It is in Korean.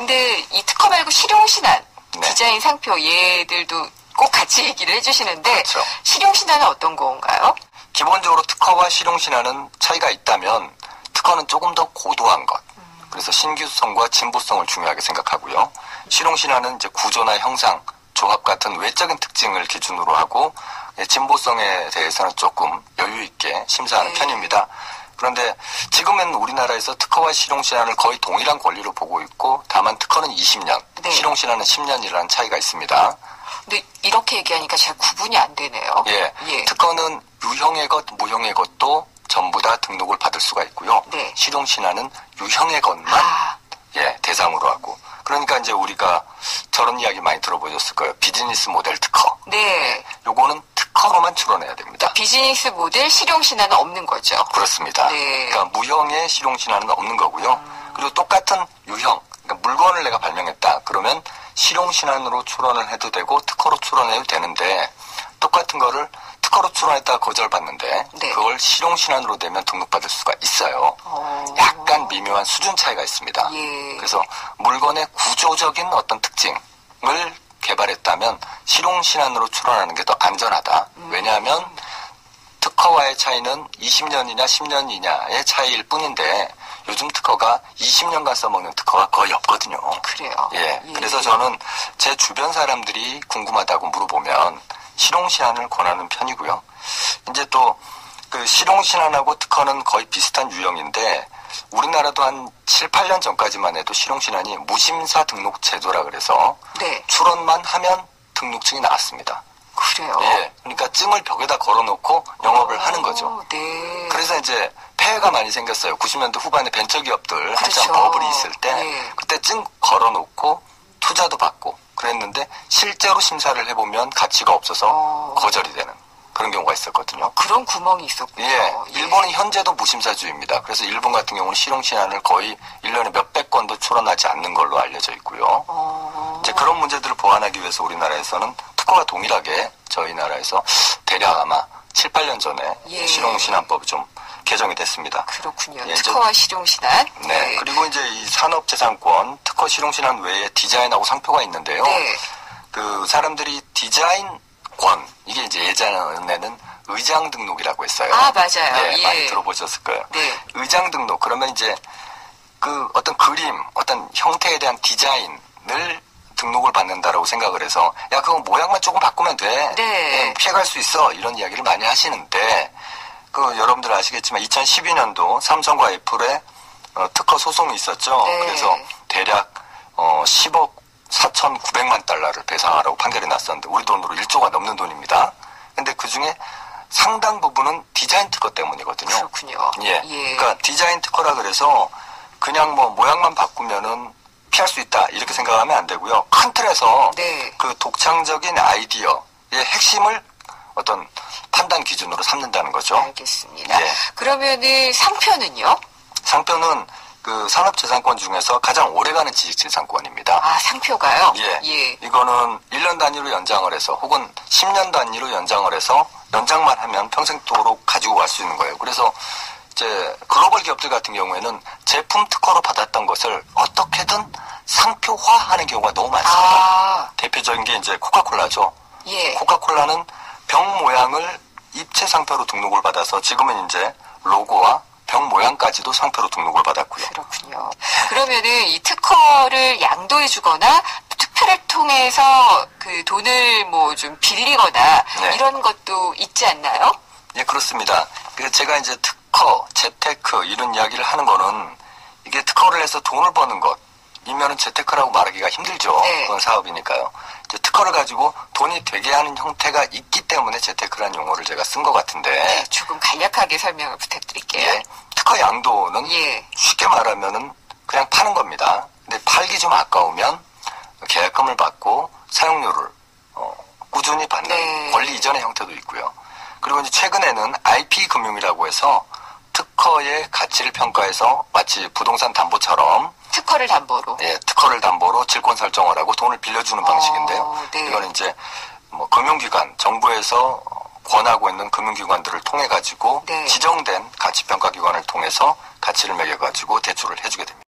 근데 이 특허 말고 실용신안, 네. 디자인 상표 얘들도 꼭 같이 얘기를 해주시는데 그렇죠. 실용신안은 어떤 건가요? 기본적으로 특허와 실용신안은 차이가 있다면 특허는 조금 더 고도한 것. 그래서 신규성과 진보성을 중요하게 생각하고요. 실용신안은 이제 구조나 형상, 조합 같은 외적인 특징을 기준으로 하고 진보성에 대해서는 조금 여유 있게 심사하는 편입니다. 그런데 지금은 우리나라에서 특허와 실용신안을 거의 동일한 권리로 보고 있고 다만 특허는 20년, 네. 실용신안은 10년이라는 차이가 있습니다. 근데 이렇게 얘기하니까 잘 구분이 안 되네요. 예. 특허는 유형의 것, 무형의 것도 전부 다 등록을 받을 수가 있고요. 네. 실용신안은 유형의 것만 대상으로 하고. 그러니까 이제 우리가 저런 이야기 많이 들어보셨을 거예요. 비즈니스 모델 특허. 네. 요거는 특허로만 출원해야 됩니다. 비즈니스 모델 실용신안은 없는 거죠. 그렇습니다. 네. 그러니까 무형의 실용신안은 없는 거고요. 그리고 똑같은 유형, 그러니까 물건을 내가 발명했다. 그러면 실용신안으로 출원을 해도 되고 특허로 출원해도 되는데 똑같은 거를 특허로 출원했다가 거절받는데 네. 그걸 실용신안으로 되면 등록받을 수가 있어요. 약간 미묘한 수준 차이가 있습니다. 예. 그래서 물건의 구조적인 어떤 특징을 개발했다면 실용신안으로 출원하는 게 더 안전하다. 왜냐하면 특허와의 차이는 20년이냐 10년이냐의 차이일 뿐인데 요즘 특허가 20년간 써먹는 특허가 거의 없거든요. 그래요. 예. 그래서 저는 제 주변 사람들이 궁금하다고 물어보면 실용신안을 권하는 편이고요. 이제 또 그 실용신안하고 특허는 거의 비슷한 유형인데 우리나라도 한 7, 8년 전까지만 해도 실용신안이 무심사 등록 제도라 그래서 네. 출원만 하면 등록증이 나왔습니다. 그래요. 예. 그러니까 증을 벽에다 걸어놓고 영업을 하는 거죠. 네. 그래서 이제 폐해가 많이 생겼어요. 90년대 후반에 벤처기업들 한참 그렇죠. 버블이 있을 때 네. 그때 증 걸어놓고 투자도 받고 그랬는데 실제로 심사를 해보면 가치가 없어서 거절이 되는 그런 경우가 있었거든요. 그런 구멍이 있었군요. 예. 일본은 현재도 무심사주의입니다. 그래서 일본 같은 경우는 실용신안을 거의 1년에 몇백 건도 출원하지 않는 걸로 알려져 있고요. 이제 그런 문제들을 보완하기 위해서 우리나라에서는 특허가 동일하게 저희 나라에서 대략 아마 7, 8년 전에 실용신안법이 좀 개정이 됐습니다. 그렇군요. 예, 특허와 실용신안. 네. 그리고 이제 이 산업재산권, 특허 실용신안 외에 디자인하고 상표가 있는데요. 네. 그 사람들이 디자인권, 이게 이제 예전에는 의장 등록이라고 했어요. 아, 맞아요. 네, 많이 들어보셨을 거예요. 네. 의장 등록, 그러면 이제 그 어떤 그림, 어떤 형태에 대한 디자인을 등록을 받는다라고 생각을 해서 야, 그거 모양만 조금 바꾸면 돼. 네. 피해갈 수 있어. 이런 이야기를 많이 하시는데 그 여러분들 아시겠지만 2012년도 삼성과 애플의 특허 소송이 있었죠. 네. 그래서 대략 10억 4,900만 달러를 배상하라고 판결이 났었는데 우리 돈으로 1조가 넘는 돈입니다. 근데 그중에 상당 부분은 디자인 특허 때문이거든요. 그렇군요. 예. 그러니까 디자인 특허라 그래서 그냥 뭐 모양만 바꾸면은 피할 수 있다 이렇게 생각하면 안 되고요. 큰 틀에서 네. 그 독창적인 아이디어의 핵심을 어떤 판단 기준으로 삼는다는 거죠. 알겠습니다. 예. 그러면은 상표는요? 상표는 그 산업재산권 중에서 가장 오래가는 지식재산권입니다. 아, 상표가요? 예. 예. 이거는 1년 단위로 연장을 해서 혹은 10년 단위로 연장을 해서 연장만 하면 평생도록 가지고 갈 수 있는 거예요. 그래서 이제 글로벌 기업들 같은 경우에는 제품 특허로 받았던 것을 어떻게든 상표화하는 경우가 너무 많습니다. 아, 대표적인 게 이제 코카콜라죠. 예. 코카콜라는 병 모양을 입체 상표로 등록을 받아서 지금은 이제 로고와 병 모양까지도 상표로 등록을 받았고요. 그렇군요. 그러면은 이 특허를 양도해 주거나 투표를 통해서 그 돈을 뭐 좀 빌리거나 네. 이런 것도 있지 않나요? 예, 그렇습니다. 그래서 제가 이제 특허, 재테크 이런 이야기를 하는 거는 이게 특허를 해서 돈을 버는 것이면은 재테크라고 말하기가 힘들죠. 네. 그건 사업이니까요. 이제 특허를 가지고 돈이 되게 하는 형태가 있기 때문에 재테크라는 용어를 제가 쓴 것 같은데. 네, 조금 간략하게 설명을 부탁드릴게요. 예, 특허 양도는 예. 쉽게 말하면은 그냥 파는 겁니다. 근데 팔기 좀 아까우면 계약금을 받고 사용료를 꾸준히 받는 네. 권리 이전의 형태도 있고요. 그리고 이제 최근에는 IP 금융이라고 해서 특허의 가치를 평가해서 마치 부동산 담보처럼 특허를 담보로. 예, 특허를 담보로 질권 설정을 하고 돈을 빌려주는 방식인데요. 네. 이거는 이제 뭐 금융기관, 정부에서 권하고 있는 금융기관들을 통해 가지고 네. 지정된 가치평가기관을 통해서 가치를 매겨 가지고 대출을 해주게 됩니다.